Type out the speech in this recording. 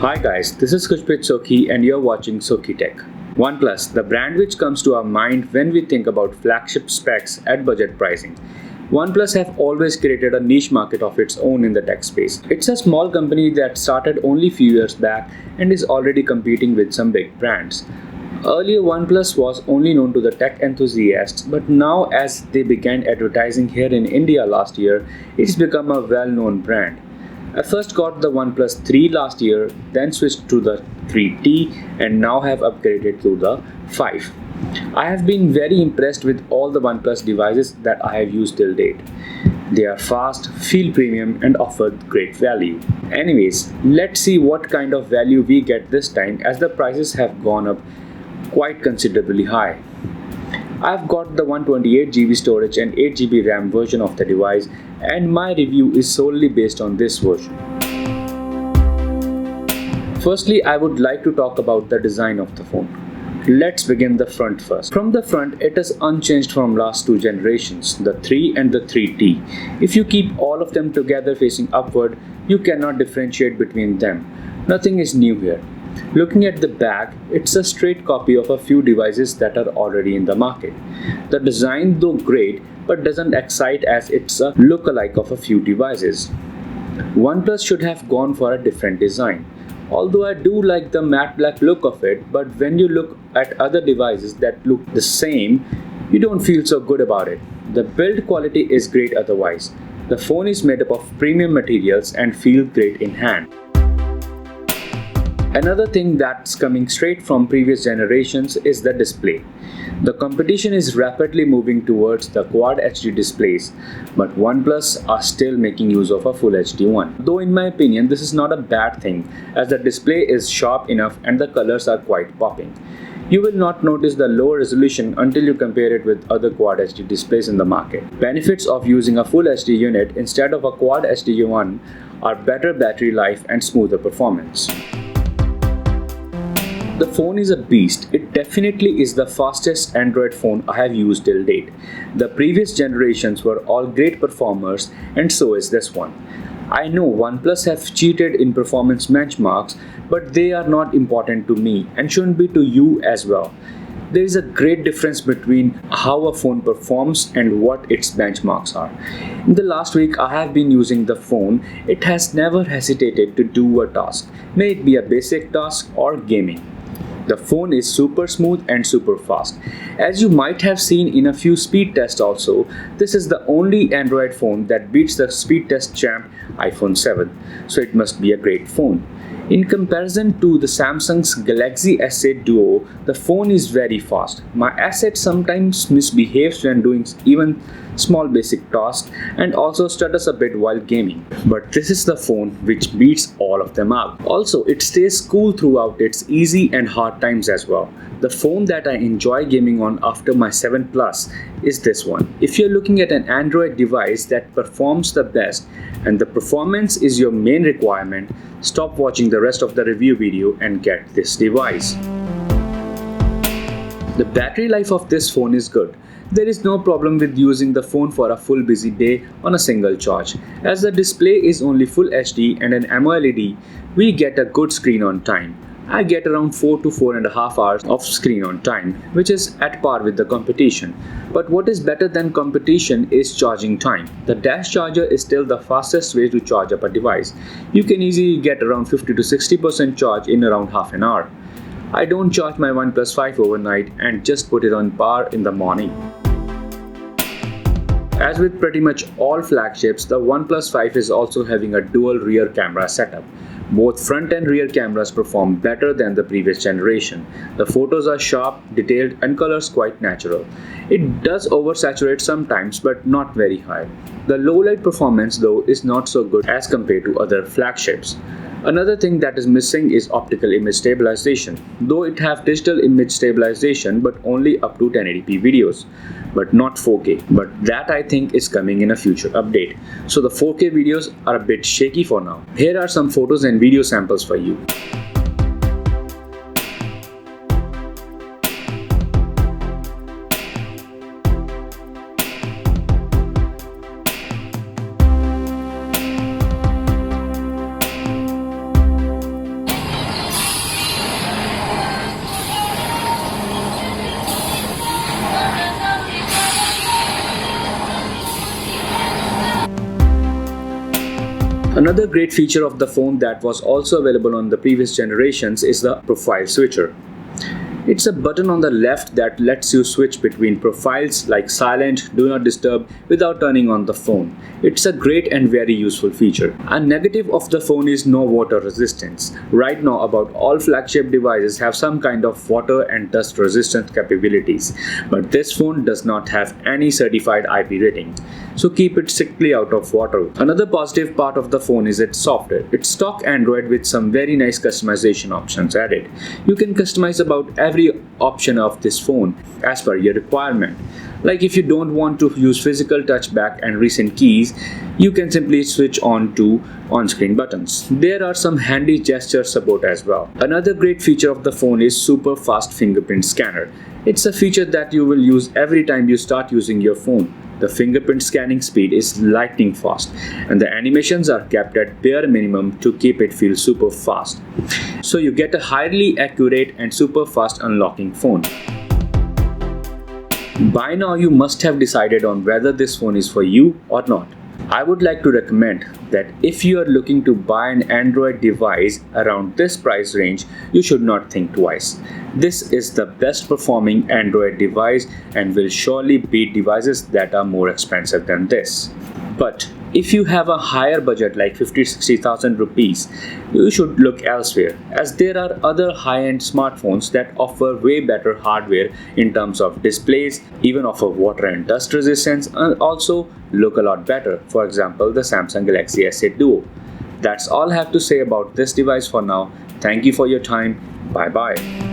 Hi guys, this is Sokhi and you're watching Sokhi Tech. OnePlus, the brand which comes to our mind when we think about flagship specs at budget pricing. OnePlus have always created a niche market of its own in the tech space. It's a small company that started only few years back and is already competing with some big brands. Earlier, OnePlus was only known to the tech enthusiasts, but now as they began advertising here in India last year, it's become a well-known brand. I first got the OnePlus 3 last year, then switched to the 3T and now have upgraded to the 5. I have been very impressed with all the OnePlus devices that I have used till date. They are fast, feel premium and offer great value. Anyways, let's see what kind of value we get this time as the prices have gone up quite considerably high. I've got the 128GB storage and 8GB RAM version of the device and my review is solely based on this version. Firstly, I would like to talk about the design of the phone. Let's begin the front first. From the front, it is unchanged from last two generations, the 3 and the 3T. If you keep all of them together facing upward, you cannot differentiate between them. Nothing is new here. Looking at the back, it's a straight copy of a few devices that are already in the market. The design, though great, but doesn't excite as it's a lookalike of a few devices. OnePlus should have gone for a different design. Although I do like the matte black look of it, but when you look at other devices that look the same, you don't feel so good about it. The build quality is great otherwise. The phone is made up of premium materials and feels great in hand. Another thing that's coming straight from previous generations is the display. The competition is rapidly moving towards the Quad HD displays, but OnePlus are still making use of a Full HD one. Though in my opinion this is not a bad thing as the display is sharp enough and the colors are quite popping. You will not notice the low resolution until you compare it with other Quad HD displays in the market. Benefits of using a Full HD unit instead of a Quad HD one are better battery life and smoother performance. The phone is a beast. It definitely is the fastest Android phone I have used till date. The previous generations were all great performers and so is this one. I know OnePlus have cheated in performance benchmarks, but they are not important to me and shouldn't be to you as well. There is a great difference between how a phone performs and what its benchmarks are. In the last week I have been using the phone. It has never hesitated to do a task, may it be a basic task or gaming. The phone is super smooth and super fast. As you might have seen in a few speed tests also, this is the only Android phone that beats the speed test champ iPhone 7, so it must be a great phone. In comparison to the Samsung's Galaxy S8 Duo, the phone is very fast. My S8 sometimes misbehaves when doing even small basic tasks and also stutters a bit while gaming. But this is the phone which beats all of them out. Also, it stays cool throughout its easy and hard times as well. The phone that I enjoy gaming on after my 7 Plus is this one. If you're looking at an Android device that performs the best and the performance is your main requirement, stop watching the rest of the review video and get this device. The battery life of this phone is good. There is no problem with using the phone for a full busy day on a single charge. As the display is only Full HD and an AMOLED, we get a good screen on time. I get around 4 to 4.5 hours of screen on time, which is at par with the competition. But what is better than competition is charging time. The dash charger is still the fastest way to charge up a device. You can easily get around 50 to 60% charge in around half an hour. I don't charge my OnePlus 5 overnight and just put it on power in the morning. As with pretty much all flagships, the OnePlus 5 is also having a dual rear camera setup. Both front and rear cameras perform better than the previous generation. The photos are sharp, detailed and colors quite natural. It does oversaturate sometimes but not very high. The low light performance though is not so good as compared to other flagships. Another thing that is missing is optical image stabilization, though it have digital image stabilization but only up to 1080p videos, but not 4K. But that I think is coming in a future update. So the 4K videos are a bit shaky for now. Here are some photos and video samples for you. Another great feature of the phone that was also available on the previous generations is the profile switcher. It's a button on the left that lets you switch between profiles like silent, do not disturb without turning on the phone. It's a great and very useful feature. A negative of the phone is no water resistance. Right now about all flagship devices have some kind of water and dust resistant capabilities, but this phone does not have any certified IP rating. So keep it strictly out of water. Another positive part of the phone is its software. It's stock Android with some very nice customization options added. You can customize about every option of this phone as per your requirement. Like if you don't want to use physical touchback and recent keys, you can simply switch on to on-screen buttons. There are some handy gesture support as well. Another great feature of the phone is super fast fingerprint scanner. It's a feature that you will use every time you start using your phone. The fingerprint scanning speed is lightning fast and the animations are kept at bare minimum to keep it feel super fast. So you get a highly accurate and super fast unlocking phone. By now you must have decided on whether this phone is for you or not. I would like to recommend that if you are looking to buy an Android device around this price range, you should not think twice. This is the best performing Android device and will surely beat devices that are more expensive than this. But if you have a higher budget like 50,000-60,000 rupees, you should look elsewhere, as there are other high-end smartphones that offer way better hardware in terms of displays, even offer water and dust resistance, and also look a lot better. For example, the Samsung Galaxy S8 Duo. That's all I have to say about this device for now. Thank you for your time. Bye bye.